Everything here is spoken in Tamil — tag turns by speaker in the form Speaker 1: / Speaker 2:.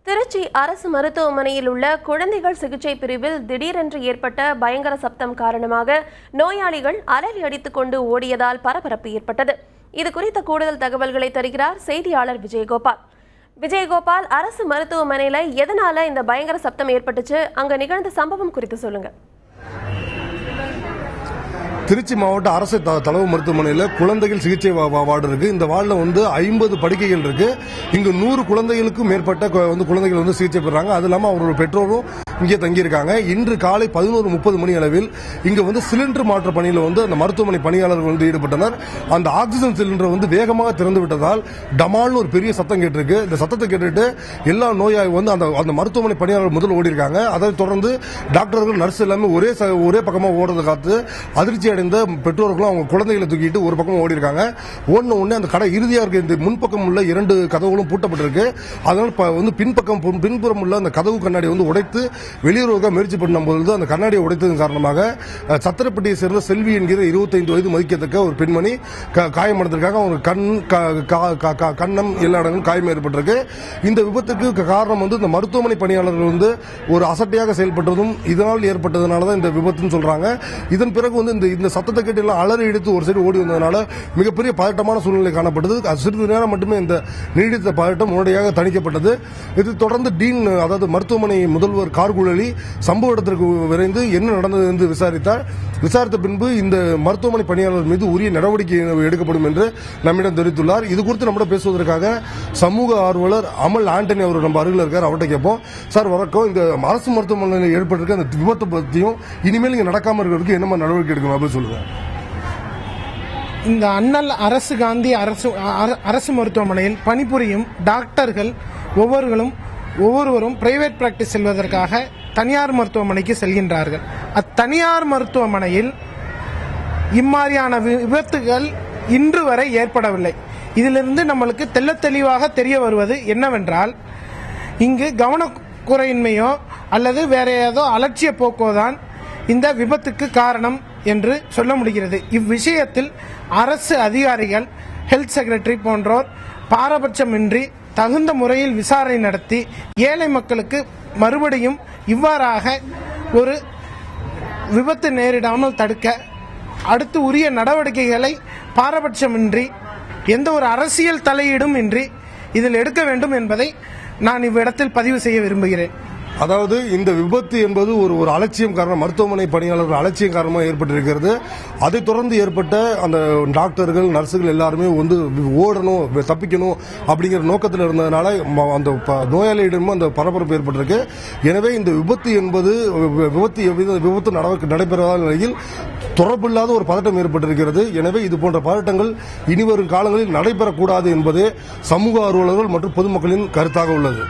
Speaker 1: திருச்சி அரசு மருத்துவமனையில் உள்ள குழந்தைகள் சிகிச்சை பிரிவில் திடீரென்று ஏற்பட்ட பயங்கர சப்தம் காரணமாக நோயாளிகள் அலறி அடித்துக் கொண்டு ஓடியதால் பரபரப்பு ஏற்பட்டது. இது குறித்த கூடுதல் தகவல்களை தருகிறார் செய்தியாளர் விஜயகோபால். விஜயகோபால், அரசு மருத்துவமனையில எதனால இந்த பயங்கர சப்தம் ஏற்பட்டுச்சு? அங்க நிகழ்ந்த சம்பவம் குறித்து சொல்லுங்க.
Speaker 2: திருச்சி மாவட்ட அரசு தலைமை மருத்துவமனையில் குழந்தைகள் சிகிச்சை வார்டு இருக்கு. இந்த வார்டில் 50 படுக்கைகள் இருக்கு. இங்கு 100 குழந்தைகளுக்கும் மேற்பட்ட குழந்தைகள் சிகிச்சை பெறாங்க. அது இல்லாமல் அவரோட பெற்றோரும் இங்கே தங்கியிருக்காங்க. இன்று காலை 11:30 மணி அளவில் இங்கு சிலிண்டர் மாற்ற பணியில் அந்த மருத்துவமனை பணியாளர்கள் ஈடுபட்டனர். அந்த ஆக்சிஜன் சிலிண்டர் வேகமாக திறந்து விட்டதால் டமால்னு ஒரு பெரிய சத்தம் கேட்டிருக்கு. இந்த சத்தத்தை கேட்டுட்டு எல்லா நோயாளி அந்த மருத்துவமனை பணியாளர்கள் முதல் ஓடி இருக்காங்க. அதை தொடர்ந்து டாக்டர்கள், நர்ஸ் எல்லாமே ஒரே பக்கமாக ஓடுறதை காத்து அதிர்ச்சி அடைந்த பெற்றோர்களும் அவங்க குழந்தைகளை தூக்கிட்டு ஒரு பக்கம் ஓடி இருக்காங்க. உடனே அந்த கடை இறுதியாக இருக்க இந்த முன்பக்கம் உள்ள 2 கதவுகளும் பூட்டப்பட்டிருக்கு. அதனால் பின்புறம் உள்ள அந்த கதவு கண்ணாடி உடைத்து வெளியுறவுக்காக முயற்சி பண்ணும்போது அந்த கண்ணாடியை உடைத்ததன் காரணமாக சத்திரப்பட்டியை சேர்ந்த செல்வி என்கிற 25 வயது மதிக்கத்தக்க ஒரு பெண்மணி காயமடைந்திருக்காங்க. அவங்க கண்ணம் எல்லா இடங்களும் காயம் ஏற்பட்டிருக்கு. இந்த விபத்துக்கு காரணம் இந்த மருத்துவமனை பணியாளர்கள் ஒரு அசட்டையாக செயல்பட்டதும் இதனால் ஏற்பட்டதுனால தான் இந்த விபத்துன்னு சொல்றாங்க. இதன் பிறகு இந்த சத்தத்தை கேட்டு எல்லாம் அலறி எடுத்து ஒரு சைடு ஓடி வந்ததுனால மிகப்பெரிய பதட்டமான சூழ்நிலை காணப்பட்டது. சிறிது நேரம் மட்டுமே இந்த நீடித்த பதட்டம் உடனடியாக தணிக்கப்பட்டது. இது தொடர்ந்து டீன், அதாவது மருத்துவமனை முதல்வர் கார்குழலி சம்பவ இடத்திற்கு விரைந்து என்ன நடந்தது என்று விசாரித்த பின்பு இந்த மருத்துவமனை பணியாளர் மீது உரிய நடவடிக்கை எடுக்கப்படும் என்று நம்மிடம் தெரிவித்துள்ளார். இது குறித்து நம்மிடம் பேசுவதற்காக சமூக ஆர்வலர் அமல் ஆண்டனி அவர் நம்ம அருகில் இருக்கார். அவர்கிட்ட கேட்போம். சார் வணக்கம். இந்த அரசு மருத்துவமனையில் ஏற்பட்டிருக்க அந்த விபத்தை பற்றியும் இனிமேல் இங்க நடக்காம இருக்கிறதுக்கு என்ன நடவடிக்கை எடுக்கணும் அப்படின்னு சொல்லுங்க.
Speaker 3: இந்த அண்ணல் அரசு காந்தி அரசு மருத்துவமனையில் பணிபுரியும் டாக்டர்கள் ஒவ்வொருவரும் பிரைவேட் பிராக்டிஸ் செல்வதற்காக தனியார் மருத்துவமனைக்கு செல்கின்றார்கள். அத்தனியார் மருத்துவமனையில் இம்மாதிரியான விபத்துகள் இன்று வரை ஏற்படவில்லை. இதிலிருந்து நம்மளுக்கு தெளிவாக தெரிய வருவது என்னவென்றால், இங்கு கவனக்குறையின்மையோ அல்லது வேற ஏதோ அலட்சிய போக்கோ தான் இந்த விபத்துக்கு காரணம் என்று சொல்ல முடிகிறது. இவ்விஷயத்தில் அரசு அதிகாரிகள், ஹெல்த் செக்ரட்டரி போன்றோர் பாரபட்சமின்றி தகுந்த முறையில் விசாரணை நடத்தி ஏழை மக்களுக்கு மறுபடியும் இவ்வாறாக ஒரு விபத்து நேரிடாமல் தடுக்க அடுத்து உரிய நடவடிக்கைகளை பாரபட்சமின்றி எந்த ஒரு அரசியல் தலையீடும் இன்றி இதில் எடுக்க வேண்டும் என்பதை நான் இவ்விடத்தில் பதிவு செய்ய விரும்புகிறேன்.
Speaker 2: அதாவது இந்த விபத்து என்பது ஒரு அலட்சியம் காரணம், மருத்துவமனை பணியாளர்கள் அலட்சியம் காரணமாக ஏற்பட்டிருக்கிறது. அதை தொடர்ந்து ஏற்பட்ட அந்த டாக்டர்கள், நர்சுகள் எல்லாருமே ஓடணும், தப்பிக்கணும் அப்படிங்கிற நோக்கத்தில் இருந்ததுனால அந்த நோயாளியிடமும் அந்த பரபரப்பு ஏற்பட்டிருக்கு. எனவே இந்த விபத்து என்பது விபத்து நடைபெறாத நிலையில் தொடர்பில்லாத ஒரு பதட்டம் ஏற்பட்டிருக்கிறது. எனவே இது போன்ற பதட்டங்கள் இனிவரும் காலங்களில் நடைபெறக்கூடாது என்பதே சமூக ஆர்வலர்கள் மற்றும் பொதுமக்களின் கருத்தாக உள்ளது.